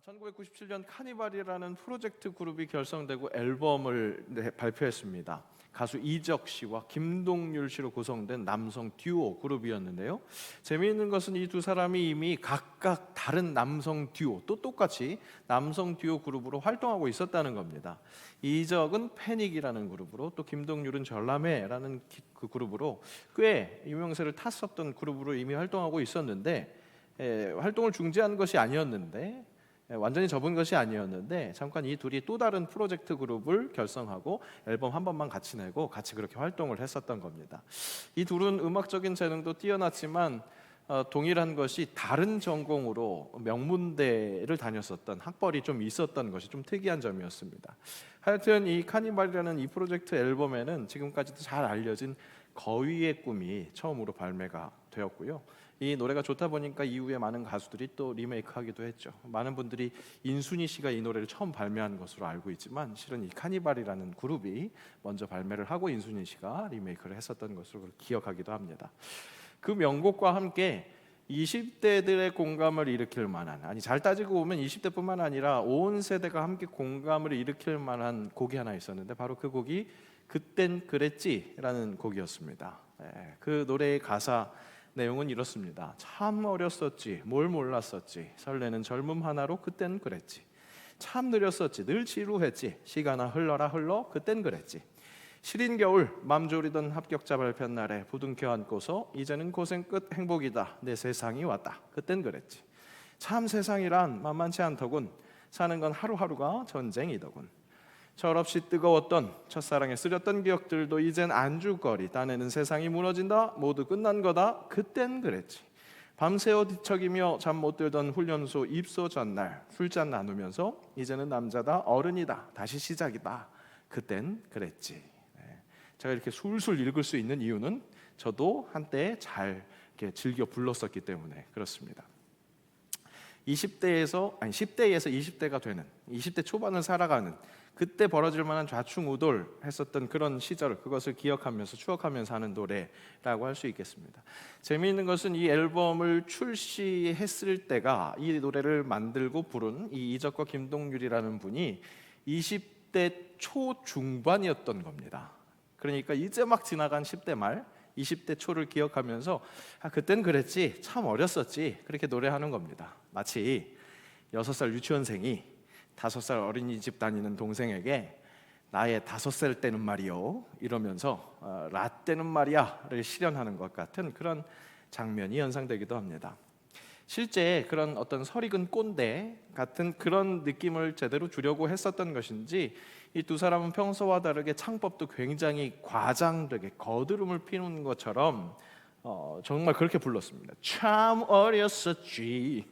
1997년 카니발이라는 프로젝트 그룹이 결성되고 앨범을 발표했습니다. 가수 이적 씨와 김동률 씨로 구성된 남성 듀오 그룹이었는데요. 재미있는 것은 이 두 사람이 이미 각각 다른 남성 듀오, 또 똑같이 남성 듀오 그룹으로 활동하고 있었다는 겁니다. 이적은 패닉이라는 그룹으로, 또 김동률은 전람회라는 그 그룹으로 꽤 유명세를 탔었던 그룹으로 이미 활동하고 있었는데, 활동을 중지한 것이 아니었는데, 완전히 접은 것이 아니었는데 잠깐 이 둘이 또 다른 프로젝트 그룹을 결성하고 앨범 한 번만 같이 내고 같이 그렇게 활동을 했었던 겁니다. 이 둘은 음악적인 재능도 뛰어났지만 동일한 것이 다른 전공으로 명문대를 다녔었던, 학벌이 좀 있었던 것이 좀 특이한 점이었습니다. 하여튼 이 카니발이라는 이 프로젝트 앨범에는 지금까지도 잘 알려진 거위의 꿈이 처음으로 발매가 되었고요. 이 노래가 좋다 보니까 이후에 많은 가수들이 또 리메이크하기도 했죠. 많은 분들이 인순이 씨가 이 노래를 처음 발매한 것으로 알고 있지만 실은 이 카니발이라는 그룹이 먼저 발매를 하고 인순이 씨가 리메이크를 했었던 것으로 기억하기도 합니다. 그 명곡과 함께 20대들의 공감을 일으킬 만한, 아니 잘 따지고 보면 20대뿐만 아니라 온 세대가 함께 공감을 일으킬 만한 곡이 하나 있었는데 바로 그 곡이 그땐 그랬지라는 곡이었습니다. 그 노래의 가사 내용은 이렇습니다. 참 어렸었지, 뭘 몰랐었지, 설레는 젊음 하나로 그땐 그랬지. 참 느렸었지, 늘 지루했지, 시간아 흘러라 흘러 그땐 그랬지. 시린 겨울 맘 졸이던 합격자 발표 날에 부둥켜 안고서 이제는 고생 끝 행복이다, 내 세상이 왔다, 그땐 그랬지. 참 세상이란 만만치 않더군, 사는 건 하루하루가 전쟁이더군. 철없이 뜨거웠던 첫사랑에 쓰렸던 기억들도 이젠 안주거리, 딴에는 세상이 무너진다, 모두 끝난 거다, 그땐 그랬지. 밤새워 뒤척이며 잠 못 들던 훈련소 입소 전날 술잔 나누면서 이제는 남자다, 어른이다, 다시 시작이다, 그땐 그랬지. 제가 이렇게 술술 읽을 수 있는 이유는 저도 한때 잘 이렇게 즐겨 불렀었기 때문에 그렇습니다. 10대에서 20대가 되는, 20대 초반을 살아가는 그때 벌어질 만한 좌충우돌했었던 그런 시절, 그것을 기억하면서 추억하면서 하는 노래라고 할 수 있겠습니다. 재미있는 것은 이 앨범을 출시했을 때가, 이 노래를 만들고 부른 이 이적과 김동률이라는 분이 20대 초중반이었던 겁니다. 그러니까 이제 막 지나간 10대 말, 20대 초를 기억하면서 그땐 그랬지, 참 어렸었지, 그렇게 노래하는 겁니다. 마치 6살 유치원생이 5살 어린이집 다니는 동생에게 나의 5살 때는 말이요 이러면서 라떼는 말이야를 실현하는 것 같은 그런 장면이 연상되기도 합니다. 실제 그런 어떤 설익은 꼰대 같은 그런 느낌을 제대로 주려고 했었던 것인지 이 두 사람은 평소와 다르게 창법도 굉장히 과장되게 거드름을 피우는 것처럼 정말 그렇게 불렀습니다. 참 어렸었지,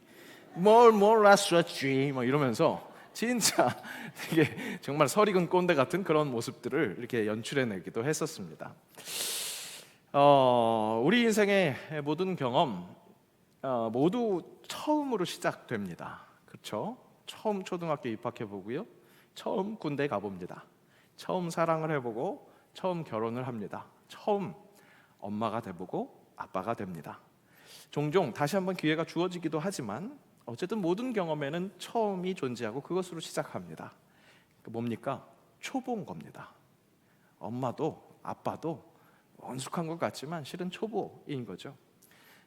뭘 몰랐었지, 뭐 이러면서 진짜 되게 정말 설익은 꼰대 같은 그런 모습들을 이렇게 연출해내기도 했었습니다. 우리 인생의 모든 경험 모두 처음으로 시작됩니다. 그렇죠? 처음 초등학교 입학해 보고요, 처음 군대 가봅니다. 처음 사랑을 해보고 처음 결혼을 합니다. 처음 엄마가 돼보고 아빠가 됩니다. 종종 다시 한번 기회가 주어지기도 하지만 어쨌든 모든 경험에는 처음이 존재하고 그것으로 시작합니다. 뭡니까? 초보인 겁니다. 엄마도 아빠도 원숙한 것 같지만 실은 초보인 거죠.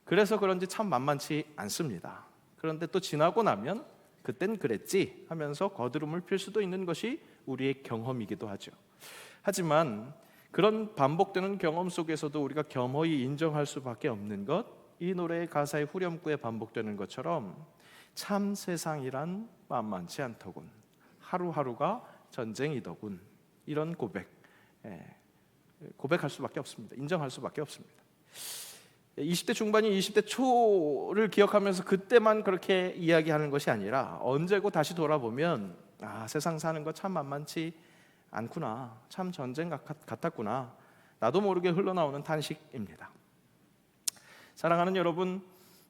그래서 그런지 참 만만치 않습니다. 그런데 또 지나고 나면 그땐 그랬지 하면서 거드름을 필 수도 있는 것이 우리의 경험이기도 하죠. 하지만 그런 반복되는 경험 속에서도 우리가 겸허히 인정할 수밖에 없는 것, 이 노래의 가사의 후렴구에 반복되는 것처럼 참 세상이란 만만치 않더군, 하루하루가 전쟁이더군, 이런 고백할 수밖에 없습니다. 인정할 수밖에 없습니다. 20대 중반이 20대 초를 기억하면서 그때만 그렇게 이야기하는 것이 아니라 언제고 다시 돌아보면 세상 사는 거 참 만만치 않구나, 참 전쟁 같았구나, 나도 모르게 흘러나오는 탄식입니다. 사랑하는 여러분,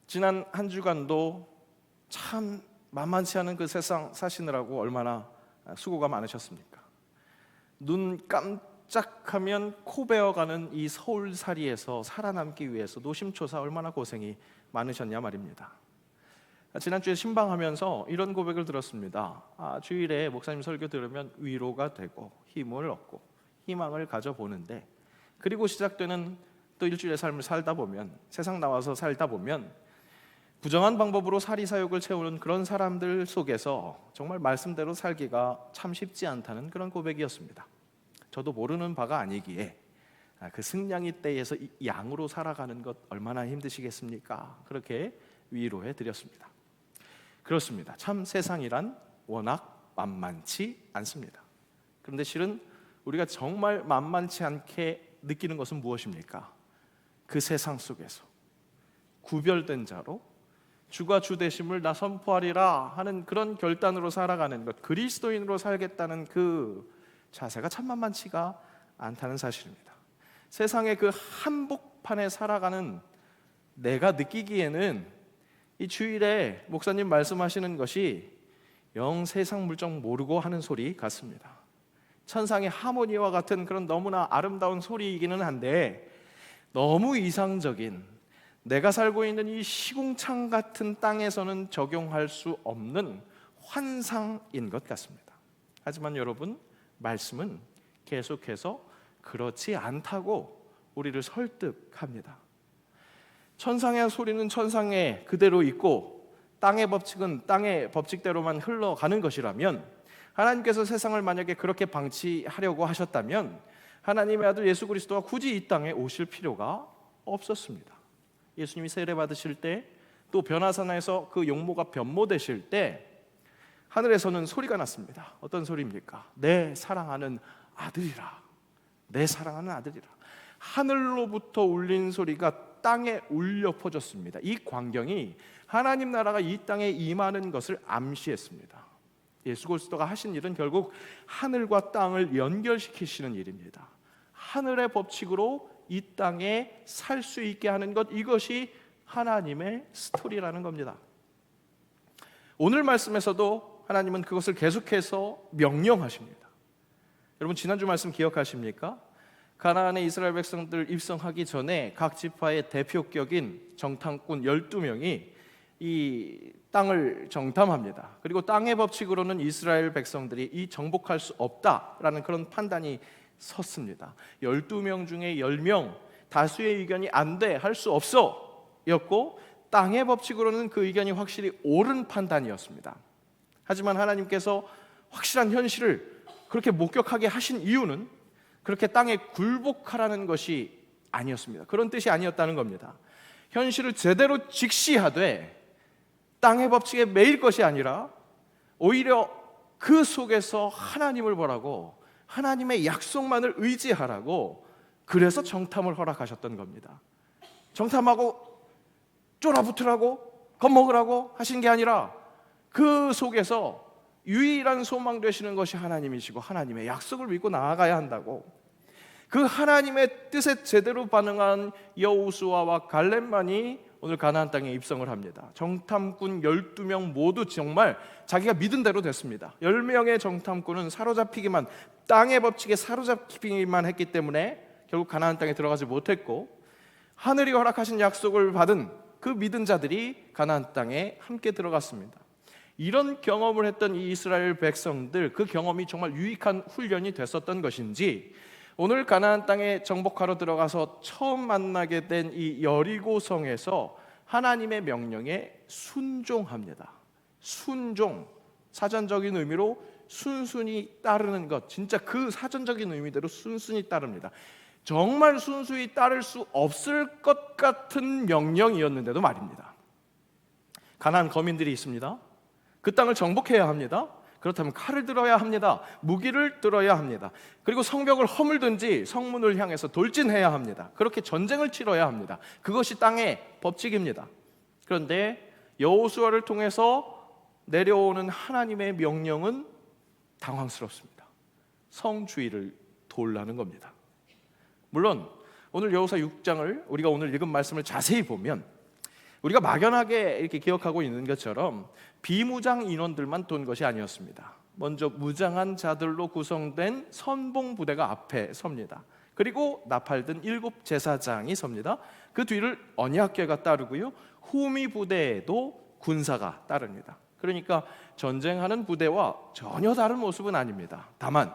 지난 한 주간도 참 만만치 않은 그 세상 사시느라고 얼마나 수고가 많으셨습니까? 눈 깜짝하면 코 베어가는 이 서울살이에서 살아남기 위해서 노심초사 얼마나 고생이 많으셨냐 말입니다. 지난주에 신방하면서 이런 고백을 들었습니다. 주일에 목사님 설교 들으면 위로가 되고 힘을 얻고 희망을 가져보는데, 그리고 시작되는 또 일주일의 삶을 살다 보면, 세상 나와서 살다 보면 부정한 방법으로 사리사욕을 채우는 그런 사람들 속에서 정말 말씀대로 살기가 참 쉽지 않다는 그런 고백이었습니다. 저도 모르는 바가 아니기에 그 승냥이 떼에서 양으로 살아가는 것 얼마나 힘드시겠습니까? 그렇게 위로해 드렸습니다. 그렇습니다. 참 세상이란 워낙 만만치 않습니다. 그런데 실은 우리가 정말 만만치 않게 느끼는 것은 무엇입니까? 그 세상 속에서 구별된 자로 주가 주 되심을 나 선포하리라 하는 그런 결단으로 살아가는 것, 그리스도인으로 살겠다는 그 자세가 참 만만치가 않다는 사실입니다. 세상의 그 한복판에 살아가는 내가 느끼기에는 이 주일에 목사님 말씀하시는 것이 영 세상 물정 모르고 하는 소리 같습니다. 천상의 하모니와 같은 그런 너무나 아름다운 소리이기는 한데, 너무 이상적인, 내가 살고 있는 이 시궁창 같은 땅에서는 적용할 수 없는 환상인 것 같습니다. 하지만 여러분, 말씀은 계속해서 그렇지 않다고 우리를 설득합니다. 천상의 소리는 천상에 그대로 있고 땅의 법칙은 땅의 법칙대로만 흘러가는 것이라면, 하나님께서 세상을 만약에 그렇게 방치하려고 하셨다면 하나님의 아들 예수 그리스도가 굳이 이 땅에 오실 필요가 없었습니다. 예수님이 세례 받으실 때, 또 변화산에서 그 용모가 변모되실 때 하늘에서는 소리가 났습니다. 어떤 소리입니까? 내 사랑하는 아들이라, 내 사랑하는 아들이라. 하늘로부터 울린 소리가 땅에 울려 퍼졌습니다. 이 광경이 하나님 나라가 이 땅에 임하는 것을 암시했습니다. 예수 그리스도가 하신 일은 결국 하늘과 땅을 연결시키시는 일입니다. 하늘의 법칙으로 이 땅에 살 수 있게 하는 것, 이것이 하나님의 스토리라는 겁니다. 오늘 말씀에서도 하나님은 그것을 계속해서 명령하십니다. 여러분, 지난주 말씀 기억하십니까? 가나안의 이스라엘 백성들 입성하기 전에 각 지파의 대표격인 정탐꾼 12명이 이 땅을 정탐합니다. 그리고 땅의 법칙으로는 이스라엘 백성들이 이 정복할 수 없다라는 그런 판단이 섰습니다. 12명 중에 10명, 다수의 의견이 안 돼, 할 수 없어 였고, 땅의 법칙으로는 그 의견이 확실히 옳은 판단이었습니다. 하지만 하나님께서 확실한 현실을 그렇게 목격하게 하신 이유는 그렇게 땅에 굴복하라는 것이 아니었습니다. 그런 뜻이 아니었다는 겁니다. 현실을 제대로 직시하되 땅의 법칙에 매일 것이 아니라 오히려 그 속에서 하나님을 보라고, 하나님의 약속만을 의지하라고, 그래서 정탐을 허락하셨던 겁니다. 정탐하고 쫄아붙으라고, 겁먹으라고 하신 게 아니라 그 속에서 유일한 소망 되시는 것이 하나님이시고 하나님의 약속을 믿고 나아가야 한다고, 그 하나님의 뜻에 제대로 반응한 여호수아와 갈렙만이 오늘 가나안 땅에 입성을 합니다. 정탐꾼 12명 모두 정말 자기가 믿은 대로 됐습니다. 10명의 정탐꾼은 사로잡히기만, 땅의 법칙에 사로잡히기만 했기 때문에 결국 가나안 땅에 들어가지 못했고, 하늘이 허락하신 약속을 받은 그 믿은 자들이 가나안 땅에 함께 들어갔습니다. 이런 경험을 했던 이 이스라엘 백성들, 그 경험이 정말 유익한 훈련이 됐었던 것인지, 오늘 가나안 땅에 정복하러 들어가서 처음 만나게 된 이 여리고성에서 하나님의 명령에 순종합니다. 순종, 사전적인 의미로 순순히 따르는 것, 진짜 그 사전적인 의미대로 순순히 따릅니다. 정말 순수히 따를 수 없을 것 같은 명령이었는데도 말입니다. 가나안 거민들이 있습니다. 그 땅을 정복해야 합니다. 그렇다면 칼을 들어야 합니다. 무기를 들어야 합니다. 그리고 성벽을 허물든지 성문을 향해서 돌진해야 합니다. 그렇게 전쟁을 치러야 합니다. 그것이 땅의 법칙입니다. 그런데 여호수아를 통해서 내려오는 하나님의 명령은 당황스럽습니다. 성주의를 돌라는 겁니다. 물론 오늘 여호수아 6장을 우리가 오늘 읽은 말씀을 자세히 보면 우리가 막연하게 이렇게 기억하고 있는 것처럼 비무장 인원들만 돈 것이 아니었습니다. 먼저 무장한 자들로 구성된 선봉 부대가 앞에 섭니다. 그리고 나팔든 7 제사장이 섭니다. 그 뒤를 언약궤가 따르고요, 후미 부대에도 군사가 따릅니다. 그러니까 전쟁하는 부대와 전혀 다른 모습은 아닙니다. 다만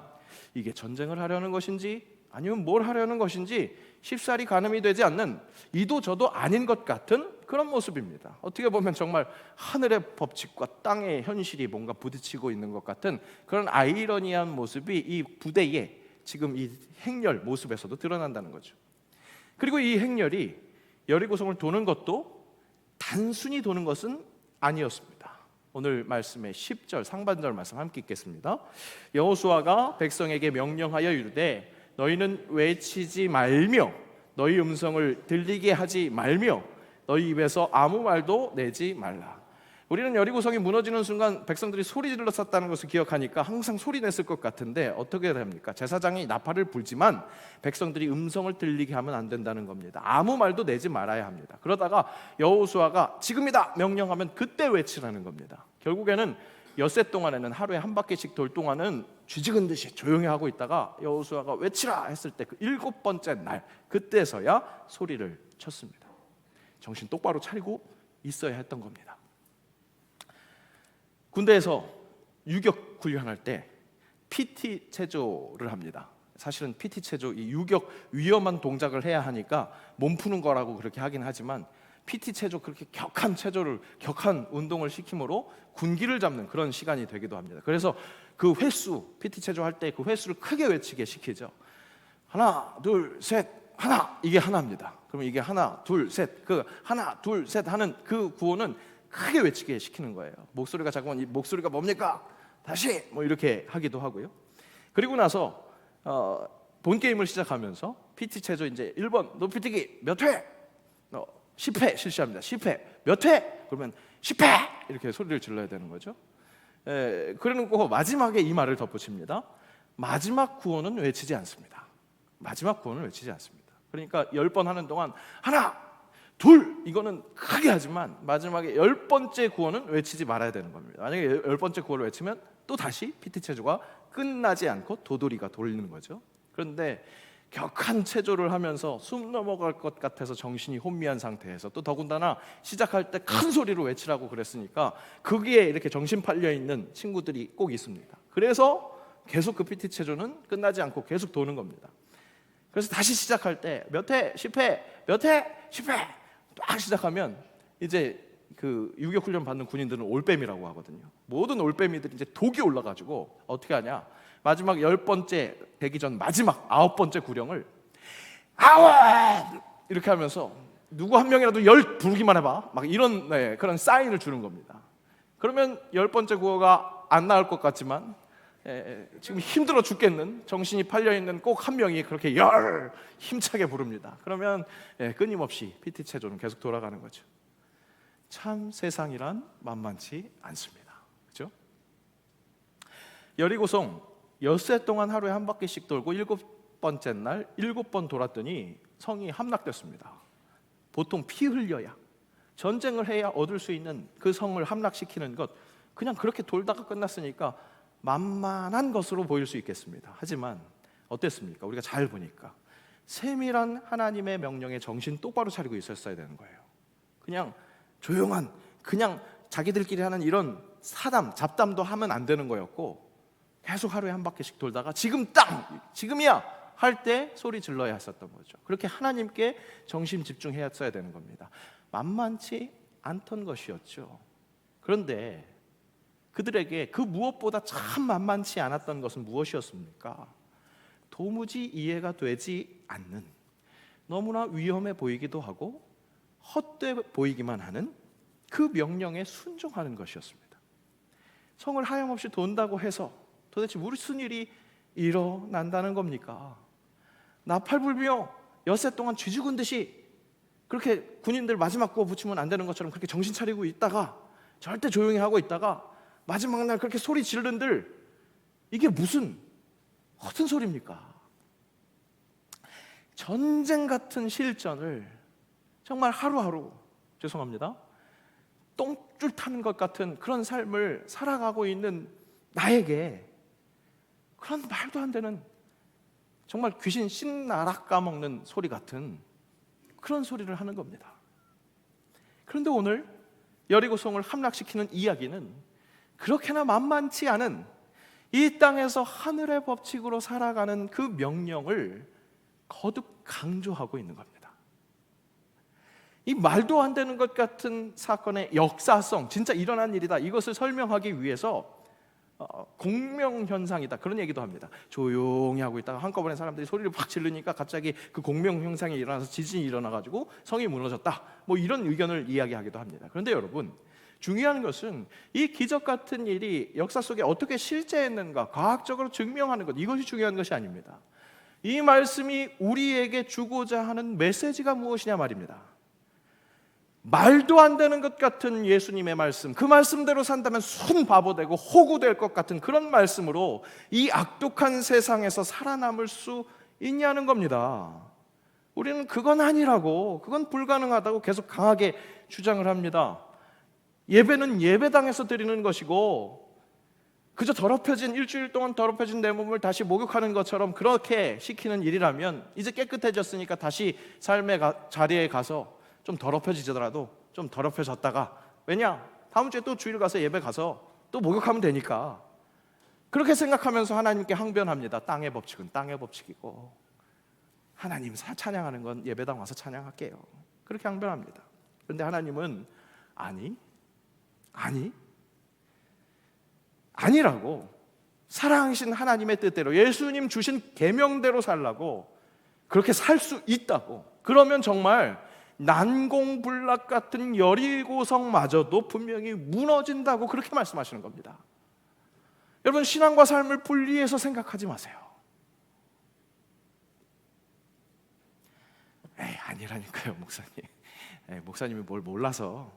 이게 전쟁을 하려는 것인지 아니면 뭘 하려는 것인지 쉽사리 가늠이 되지 않는 이도 저도 아닌 것 같은 그런 모습입니다. 어떻게 보면 정말 하늘의 법칙과 땅의 현실이 뭔가 부딪히고 있는 것 같은 그런 아이러니한 모습이 이 부대의 지금 이 행렬 모습에서도 드러난다는 거죠. 그리고 이 행렬이 여리고성을 도는 것도 단순히 도는 것은 아니었습니다. 오늘 말씀의 10절 상반절 말씀 함께 읽겠습니다. 여호수아가 백성에게 명령하여 이르되 너희는 외치지 말며 너희 음성을 들리게 하지 말며 너희 입에서 아무 말도 내지 말라. 우리는 여리고성이 무너지는 순간 백성들이 소리 질렀었다는 것을 기억하니까 항상 소리 냈을 것 같은데 어떻게 됩니까? 제사장이 나팔을 불지만 백성들이 음성을 들리게 하면 안 된다는 겁니다. 아무 말도 내지 말아야 합니다. 그러다가 여호수아가 지금이다 명령하면 그때 외치라는 겁니다. 결국에는 엿새 동안에는 하루에 한 바퀴씩 돌 동안은 쥐죽은 듯이 조용히 하고 있다가 여호수아가 외치라 했을 때 그 7번째 날 그때서야 소리를 쳤습니다. 정신 똑바로 차리고 있어야 했던 겁니다. 군대에서 유격 훈련할 때 PT 체조를 합니다. 사실은 PT 체조, 이 유격 위험한 동작을 해야 하니까 몸 푸는 거라고 그렇게 하긴 하지만 PT 체조 그렇게 격한 운동을 시킴으로 군기를 잡는 그런 시간이 되기도 합니다. 그래서 그 횟수, PT 체조 할 때 그 횟수를 크게 외치게 시키죠. 하나, 둘, 셋, 하나 이게 하나입니다. 그러면 이게 하나, 둘, 셋, 그 하나, 둘, 셋 하는 그 구호는 크게 외치게 시키는 거예요. 목소리가 작으면 이 목소리가 뭡니까? 다시 뭐 이렇게 하기도 하고요. 그리고 나서 본 게임을 시작하면서 PT 체조 이제 1번 높이뛰기 몇 회? 10회 실시합니다. 10회 몇 회? 그러면 10회 이렇게 소리를 질러야 되는 거죠. 그러고 마지막에 이 말을 덧붙입니다. 마지막 구호는 외치지 않습니다. 마지막 구호는 외치지 않습니다. 그러니까 10번 하는 동안 하나 둘 이거는 크게 하지만 마지막에 10번째 구호는 외치지 말아야 되는 겁니다. 만약에 10번째 구호를 외치면 또 다시 PT 체조가 끝나지 않고 도돌이가 돌리는 거죠. 그런데 격한 체조를 하면서 숨 넘어갈 것 같아서 정신이 혼미한 상태에서 또 더군다나 시작할 때 큰 소리로 외치라고 그랬으니까 거기에 이렇게 정신 팔려 있는 친구들이 꼭 있습니다. 그래서 계속 그 PT 체조는 끝나지 않고 계속 도는 겁니다. 그래서 다시 시작할 때 몇 회, 10회, 몇 회, 10회 딱 시작하면 이제 그 유격 훈련 받는 군인들은 올빼미라고 하거든요. 모든 올빼미들이 이제 독이 올라가지고 어떻게 하냐? 마지막 10번째 되기 전 마지막 9번째 구령을 아웃 이렇게 하면서 누구 한 명이라도 열 부르기만 해봐 막 이런 그런 사인을 주는 겁니다. 그러면 10번째 구호가 안 나올 것 같지만 지금 힘들어 죽겠는 정신이 팔려있는 꼭 한 명이 그렇게 열 힘차게 부릅니다. 그러면 끊임없이 PT 체조는 계속 돌아가는 거죠. 참 세상이란 만만치 않습니다. 그렇죠? 여리고성 엿새 동안 하루에 한 바퀴씩 돌고 7번째 날 7번 돌았더니 성이 함락됐습니다. 보통 피 흘려야 전쟁을 해야 얻을 수 있는 그 성을 함락시키는 것 그냥 그렇게 돌다가 끝났으니까 만만한 것으로 보일 수 있겠습니다. 하지만 어땠습니까? 우리가 잘 보니까 세밀한 하나님의 명령에 정신 똑바로 차리고 있었어야 되는 거예요. 그냥 조용한 그냥 자기들끼리 하는 이런 사담, 잡담도 하면 안 되는 거였고 계속 하루에 한 바퀴씩 돌다가 지금이야 할 때 소리 질러야 했었던 거죠. 그렇게 하나님께 정신 집중했어야 되는 겁니다. 만만치 않던 것이었죠. 그런데 그들에게 그 무엇보다 참 만만치 않았던 것은 무엇이었습니까? 도무지 이해가 되지 않는 너무나 위험해 보이기도 하고 헛돼 보이기만 하는 그 명령에 순종하는 것이었습니다. 성을 하염없이 돈다고 해서 도대체 무슨 일이 일어난다는 겁니까? 나팔 불며 엿새 동안 쥐죽은 듯이 그렇게 군인들 마지막 구호 붙이면 안 되는 것처럼 그렇게 정신 차리고 있다가 절대 조용히 하고 있다가 마지막 날 그렇게 소리 지르는들 이게 무슨 허튼 소리입니까? 전쟁 같은 실전을 정말 하루하루 죄송합니다 똥줄 타는 것 같은 그런 삶을 살아가고 있는 나에게 그런 말도 안 되는 정말 귀신 신나락 까먹는 소리 같은 그런 소리를 하는 겁니다. 그런데 오늘 여리고성을 함락시키는 이야기는 그렇게나 만만치 않은 이 땅에서 하늘의 법칙으로 살아가는 그 명령을 거듭 강조하고 있는 겁니다. 이 말도 안 되는 것 같은 사건의 역사성, 진짜 일어난 일이다, 이것을 설명하기 위해서 공명현상이다, 그런 얘기도 합니다. 조용히 하고 있다가 한꺼번에 사람들이 소리를 팍 지르니까 갑자기 그 공명현상이 일어나서 지진이 일어나가지고 성이 무너졌다, 뭐 이런 의견을 이야기하기도 합니다. 그런데 여러분, 중요한 것은 이 기적 같은 일이 역사 속에 어떻게 실제했는가, 과학적으로 증명하는 것, 이것이 중요한 것이 아닙니다. 이 말씀이 우리에게 주고자 하는 메시지가 무엇이냐 말입니다. 말도 안 되는 것 같은 예수님의 말씀, 그 말씀대로 산다면 순 바보 되고 호구 될 것 같은 그런 말씀으로 이 악독한 세상에서 살아남을 수 있냐는 겁니다. 우리는 그건 아니라고, 그건 불가능하다고 계속 강하게 주장을 합니다. 예배는 예배당에서 드리는 것이고, 그저 더럽혀진, 일주일 동안 더럽혀진 내 몸을 다시 목욕하는 것처럼 그렇게 시키는 일이라면, 이제 깨끗해졌으니까 다시 삶의 자리에 가서 좀 더럽혀지더라도 좀 더럽혀졌다가, 왜냐? 다음 주에 또 주일 가서 예배 가서 또 목욕하면 되니까, 그렇게 생각하면서 하나님께 항변합니다. 땅의 법칙은 땅의 법칙이고, 하나님 찬양하는 건 예배당 와서 찬양할게요, 그렇게 항변합니다. 그런데 하나님은 아니라고, 사랑하신 하나님의 뜻대로 예수님 주신 계명대로 살라고, 그렇게 살 수 있다고, 그러면 정말 난공불락 같은 여리고성마저도 분명히 무너진다고 그렇게 말씀하시는 겁니다. 여러분, 신앙과 삶을 분리해서 생각하지 마세요. 아니라니까요, 목사님. 목사님이 뭘 몰라서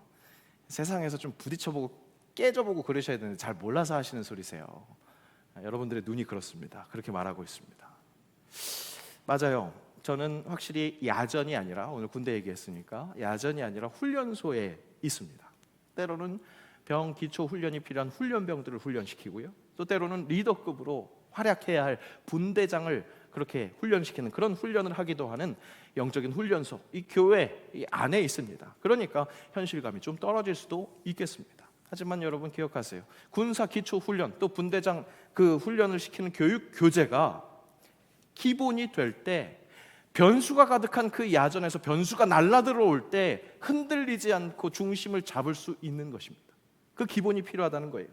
세상에서 좀 부딪혀보고 깨져보고 그러셔야 되는데 잘 몰라서 하시는 소리세요. 여러분들의 눈이 그렇습니다. 그렇게 말하고 있습니다. 맞아요. 저는 확실히 야전이 아니라, 오늘 군대 얘기했으니까 야전이 아니라 훈련소에 있습니다. 때로는 병 기초 훈련이 필요한 훈련병들을 훈련시키고요, 또 때로는 리더급으로 활약해야 할 분대장을 그렇게 훈련시키는 그런 훈련을 하기도 하는 영적인 훈련소, 이 교회 이 안에 있습니다. 그러니까 현실감이 좀 떨어질 수도 있겠습니다. 하지만 여러분 기억하세요. 군사 기초 훈련, 또 분대장 그 훈련을 시키는 교육 교재가 기본이 될 때, 변수가 가득한 그 야전에서 변수가 날아들어올 때 흔들리지 않고 중심을 잡을 수 있는 것입니다. 그 기본이 필요하다는 거예요.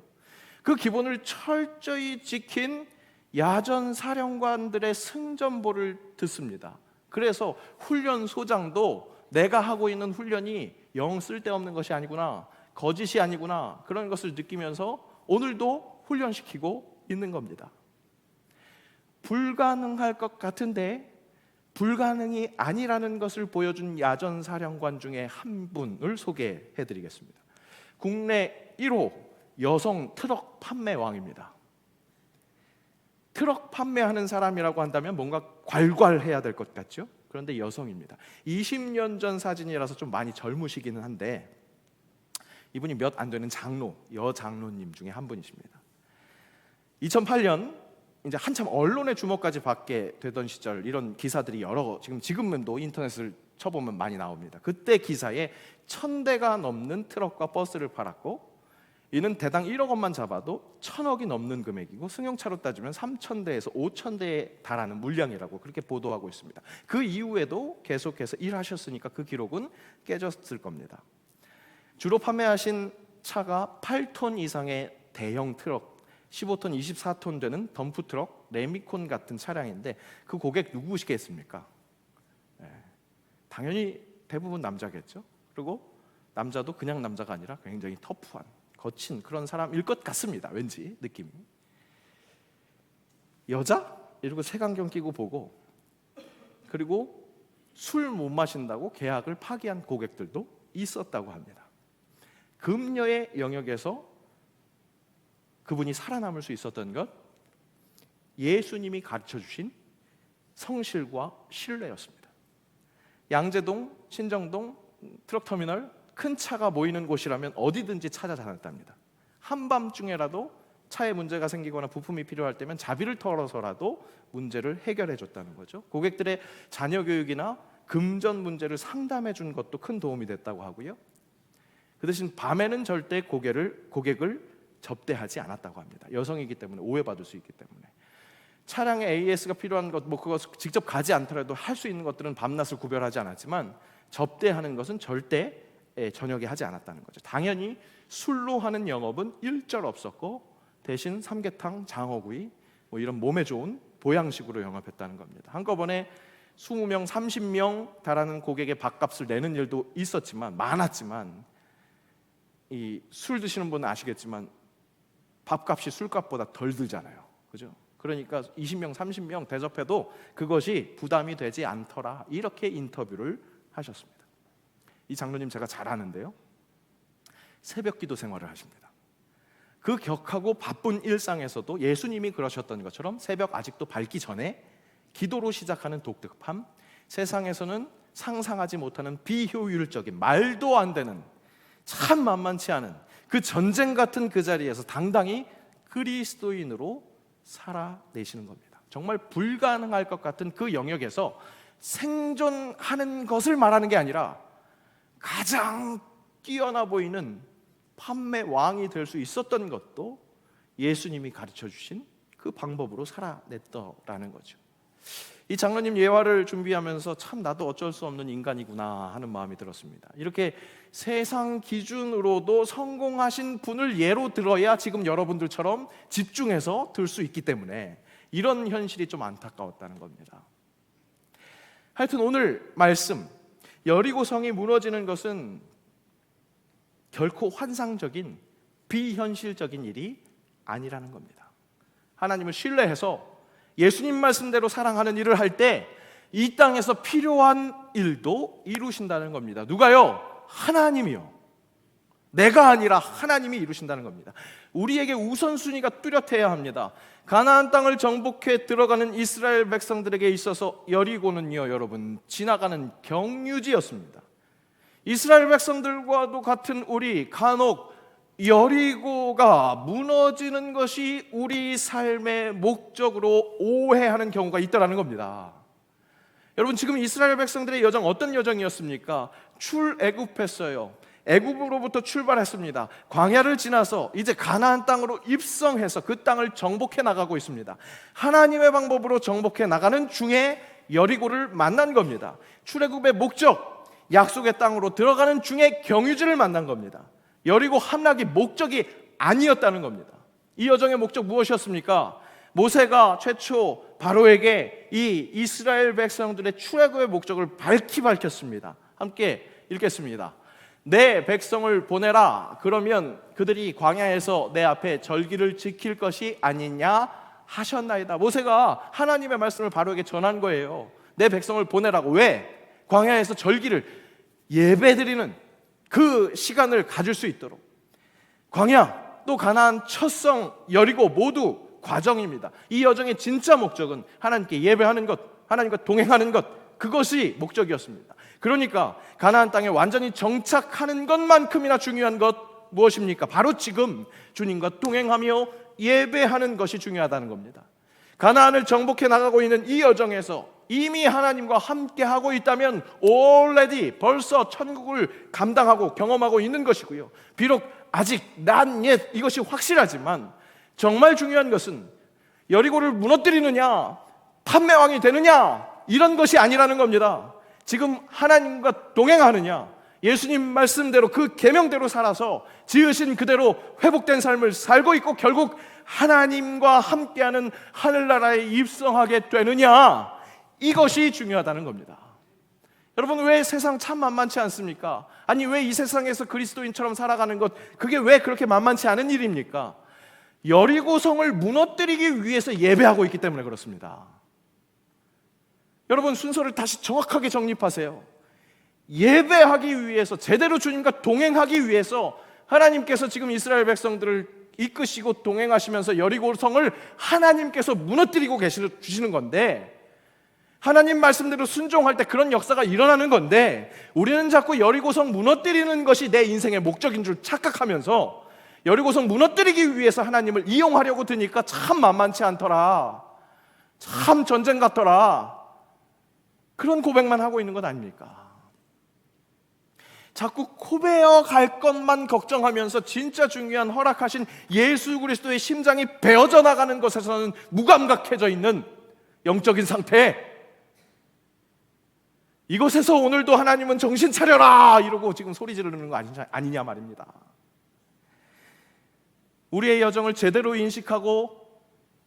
그 기본을 철저히 지킨 야전 사령관들의 승전보를 듣습니다. 그래서 훈련소장도 내가 하고 있는 훈련이 영 쓸데없는 것이 아니구나, 거짓이 아니구나, 그런 것을 느끼면서 오늘도 훈련시키고 있는 겁니다. 불가능할 것 같은데 불가능이 아니라는 것을 보여준 야전 사령관 중에 한 분을 소개해드리겠습니다. 국내 1호 여성 트럭 판매왕입니다. 트럭 판매하는 사람이라고 한다면 뭔가 괄괄해야 될 것 같죠? 그런데 여성입니다. 20년 전 사진이라서 좀 많이 젊으시기는 한데, 이분이 몇 안 되는 장로, 여장로님 중에 한 분이십니다. 2008년 이제 한참 언론의 주목까지 받게 되던 시절, 이런 기사들이 여러, 지금도 인터넷을 쳐보면 많이 나옵니다. 그때 기사에 1,000대가 넘는 트럭과 버스를 팔았고, 이는 대당 1억 원만 잡아도 1,000억이 넘는 금액이고, 승용차로 따지면 3,000대에서 5,000대에 달하는 물량이라고 그렇게 보도하고 있습니다. 그 이후에도 계속해서 일하셨으니까 그 기록은 깨졌을 겁니다. 주로 판매하신 차가 8톤 이상의 대형 트럭, 15톤, 24톤 되는 덤프트럭, 레미콘 같은 차량인데, 그 고객 누구시겠습니까? 당연히 대부분 남자겠죠. 그리고 남자도 그냥 남자가 아니라 굉장히 터프한, 거친 그런 사람일 것 같습니다. 왠지 느낌이. 여자? 이러고 색안경 끼고 보고, 그리고 술 못 마신다고 계약을 파기한 고객들도 있었다고 합니다. 금녀의 영역에서 그분이 살아남을 수 있었던 것, 예수님이 가르쳐주신 성실과 신뢰였습니다. 양재동, 신정동, 트럭터미널, 큰 차가 모이는 곳이라면 어디든지 찾아다녔답니다. 한밤중에라도 차에 문제가 생기거나 부품이 필요할 때면 자비를 털어서라도 문제를 해결해 줬다는 거죠. 고객들의 자녀 교육이나 금전 문제를 상담해 준 것도 큰 도움이 됐다고 하고요. 그 대신 밤에는 절대 고객을 접대하지 않았다고 합니다. 여성이기 때문에 오해받을 수 있기 때문에. 차량에 AS가 필요한 것, 그거 직접 가지 않더라도 할 수 있는 것들은 밤낮을 구별하지 않았지만 접대하는 것은 절대 저녁에 하지 않았다는 거죠. 당연히 술로 하는 영업은 일절 없었고 대신 삼계탕, 장어구이 이런 몸에 좋은 보양식으로 영업했다는 겁니다. 한꺼번에 20명, 30명 달하는 고객의 밥값을 내는 일도 많았지만 이 술 드시는 분은 아시겠지만 밥값이 술값보다 덜 들잖아요. 그죠? 그러니까 20명, 30명 대접해도 그것이 부담이 되지 않더라. 이렇게 인터뷰를 하셨습니다. 이 장로님 제가 잘 아는데요. 새벽 기도 생활을 하십니다. 그 격하고 바쁜 일상에서도 예수님이 그러셨던 것처럼 새벽 아직도 밝기 전에 기도로 시작하는 독특함, 세상에서는 상상하지 못하는 비효율적인 말도 안 되는 참 만만치 않은 그 전쟁 같은 그 자리에서 당당히 그리스도인으로 살아내시는 겁니다. 정말 불가능할 것 같은 그 영역에서 생존하는 것을 말하는 게 아니라 가장 뛰어나 보이는 판매 왕이 될 수 있었던 것도 예수님이 가르쳐 주신 그 방법으로 살아냈더라는 거죠. 이 장로님 예화를 준비하면서 참 나도 어쩔 수 없는 인간이구나 하는 마음이 들었습니다. 이렇게 세상 기준으로도 성공하신 분을 예로 들어야 지금 여러분들처럼 집중해서 들 수 있기 때문에 이런 현실이 좀 안타까웠다는 겁니다. 하여튼 오늘 말씀, 여리고성이 무너지는 것은 결코 환상적인 비현실적인 일이 아니라는 겁니다. 하나님을 신뢰해서 예수님 말씀대로 사랑하는 일을 할 때 이 땅에서 필요한 일도 이루신다는 겁니다. 누가요? 하나님이요. 내가 아니라 하나님이 이루신다는 겁니다. 우리에게 우선순위가 뚜렷해야 합니다. 가나안 땅을 정복해 들어가는 이스라엘 백성들에게 있어서 여리고는요, 여러분, 지나가는 경유지였습니다. 이스라엘 백성들과도 같은 우리 간혹 여리고가 무너지는 것이 우리 삶의 목적으로 오해하는 경우가 있다는 겁니다. 여러분, 지금 이스라엘 백성들의 여정 어떤 여정이었습니까? 출애굽했어요. 애굽으로부터 출발했습니다. 광야를 지나서 이제 가나안 땅으로 입성해서 그 땅을 정복해 나가고 있습니다. 하나님의 방법으로 정복해 나가는 중에 여리고를 만난 겁니다. 출애굽의 목적, 약속의 땅으로 들어가는 중에 경유지를 만난 겁니다. 여리고 함락이 목적이 아니었다는 겁니다. 이 여정의 목적 무엇이었습니까? 모세가 최초 바로에게 이 이스라엘 백성들의 출애굽의 목적을 밝혔습니다. 함께 읽겠습니다. 내 백성을 보내라. 그러면 그들이 광야에서 내 앞에 절기를 지킬 것이 아니냐 하셨나이다. 모세가 하나님의 말씀을 바로에게 전한 거예요. 내 백성을 보내라고. 왜? 광야에서 절기를 예배드리는 그 시간을 가질 수 있도록. 광야, 또 가나안, 첫성, 여리고 모두 과정입니다. 이 여정의 진짜 목적은 하나님께 예배하는 것, 하나님과 동행하는 것, 그것이 목적이었습니다. 그러니까 가나안 땅에 완전히 정착하는 것만큼이나 중요한 것 무엇입니까? 바로 지금 주님과 동행하며 예배하는 것이 중요하다는 겁니다. 가나안을 정복해 나가고 있는 이 여정에서 이미 하나님과 함께 하고 있다면 already 벌써 천국을 감당하고 경험하고 있는 것이고요. 비록 아직 not yet 이것이 확실하지만 정말 중요한 것은 여리고를 무너뜨리느냐, 판매왕이 되느냐, 이런 것이 아니라는 겁니다. 지금 하나님과 동행하느냐, 예수님 말씀대로 그 계명대로 살아서 지으신 그대로 회복된 삶을 살고 있고 결국 하나님과 함께하는 하늘나라에 입성하게 되느냐, 이것이 중요하다는 겁니다. 여러분, 왜 세상 참 만만치 않습니까? 아니, 왜 이 세상에서 그리스도인처럼 살아가는 것, 그게 왜 그렇게 만만치 않은 일입니까? 여리고성을 무너뜨리기 위해서 예배하고 있기 때문에 그렇습니다. 여러분, 순서를 다시 정확하게 정립하세요. 예배하기 위해서, 제대로 주님과 동행하기 위해서 하나님께서 지금 이스라엘 백성들을 이끄시고 동행하시면서 여리고성을 하나님께서 무너뜨리고 주시는 건데, 하나님 말씀대로 순종할 때 그런 역사가 일어나는 건데, 우리는 자꾸 여리고성 무너뜨리는 것이 내 인생의 목적인 줄 착각하면서 여리고성 무너뜨리기 위해서 하나님을 이용하려고 드니까 참 만만치 않더라, 참 전쟁 같더라, 그런 고백만 하고 있는 것 아닙니까? 자꾸 코베어 갈 것만 걱정하면서 진짜 중요한 허락하신 예수 그리스도의 심장이 베어져 나가는 것에서는 무감각해져 있는 영적인 상태, 이것에서 오늘도 하나님은 정신 차려라 이러고 지금 소리 지르는 거 아니냐 말입니다. 우리의 여정을 제대로 인식하고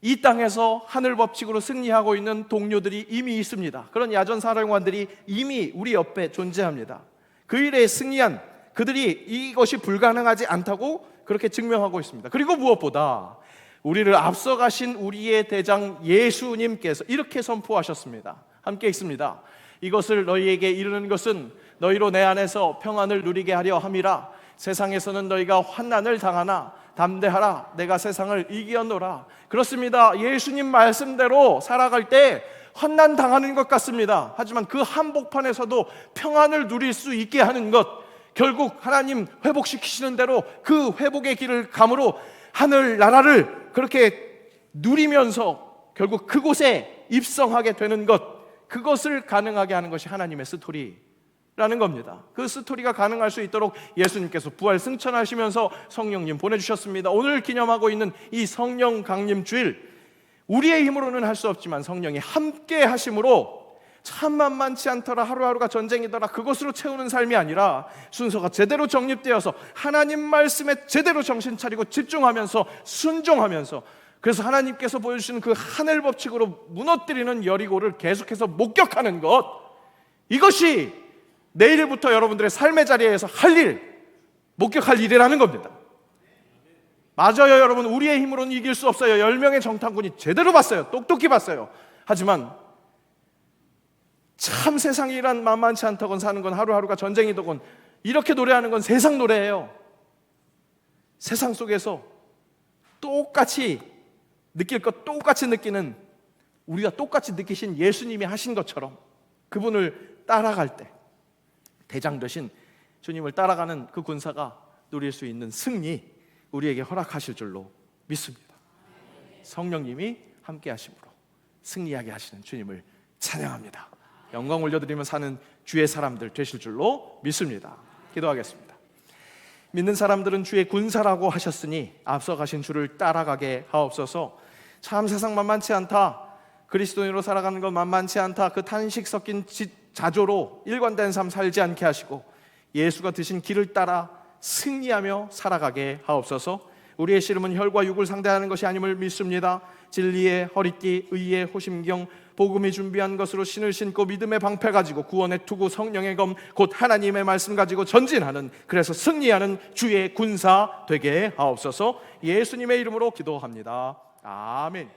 이 땅에서 하늘 법칙으로 승리하고 있는 동료들이 이미 있습니다. 그런 야전 사령관들이 이미 우리 옆에 존재합니다. 그 일에 승리한 그들이 이것이 불가능하지 않다고 그렇게 증명하고 있습니다. 그리고 무엇보다 우리를 앞서가신 우리의 대장 예수님께서 이렇게 선포하셨습니다. 함께 읽습니다. 이것을 너희에게 이르는 것은 너희로 내 안에서 평안을 누리게 하려 함이라. 세상에서는 너희가 환난을 당하나 담대하라, 내가 세상을 이기었노라. 그렇습니다. 예수님 말씀대로 살아갈 때 환난 당하는 것 같습니다. 하지만 그 한복판에서도 평안을 누릴 수 있게 하는 것, 결국 하나님 회복시키시는 대로 그 회복의 길을 감으로 하늘 나라를 그렇게 누리면서 결국 그곳에 입성하게 되는 것, 그것을 가능하게 하는 것이 하나님의 스토리라는 겁니다. 그 스토리가 가능할 수 있도록 예수님께서 부활 승천하시면서 성령님 보내주셨습니다. 오늘 기념하고 있는 이 성령 강림 주일, 우리의 힘으로는 할 수 없지만 성령이 함께 하심으로 참 만만치 않더라, 하루하루가 전쟁이더라, 그것으로 채우는 삶이 아니라 순서가 제대로 정립되어서 하나님 말씀에 제대로 정신 차리고 집중하면서 순종하면서, 그래서 하나님께서 보여주시는 그 하늘 법칙으로 무너뜨리는 여리고를 계속해서 목격하는 것, 이것이 내일부터 여러분들의 삶의 자리에서 할 일, 목격할 일이라는 겁니다. 맞아요, 여러분. 우리의 힘으로는 이길 수 없어요. 10명의 정탐꾼이 제대로 봤어요. 똑똑히 봤어요. 하지만 참 세상이란 만만치 않다곤, 사는 건 하루하루가 전쟁이더군, 이렇게 노래하는 건 세상 노래예요. 세상 속에서 똑같이 느낄 것 똑같이 느끼는, 우리가 똑같이 느끼신 예수님이 하신 것처럼 그분을 따라갈 때 대장 되신 주님을 따라가는 그 군사가 누릴 수 있는 승리, 우리에게 허락하실 줄로 믿습니다. 성령님이 함께 하심으로 승리하게 하시는 주님을 찬양합니다. 영광 올려드리며 사는 주의 사람들 되실 줄로 믿습니다. 기도하겠습니다. 믿는 사람들은 주의 군사라고 하셨으니 앞서가신 주를 따라가게 하옵소서. 참 세상 만만치 않다, 그리스도인으로 살아가는 건 만만치 않다, 그 탄식 섞인 자조로 일관된 삶 살지 않게 하시고 예수가 드신 길을 따라 승리하며 살아가게 하옵소서. 우리의 씨름은 혈과 육을 상대하는 것이 아님을 믿습니다. 진리의 허리띠, 의의 호심경, 복음이 준비한 것으로 신을 신고 믿음의 방패 가지고 구원의 투구, 성령의 검, 곧 하나님의 말씀 가지고 전진하는, 그래서 승리하는 주의 군사 되게 하옵소서. 예수님의 이름으로 기도합니다. 아멘.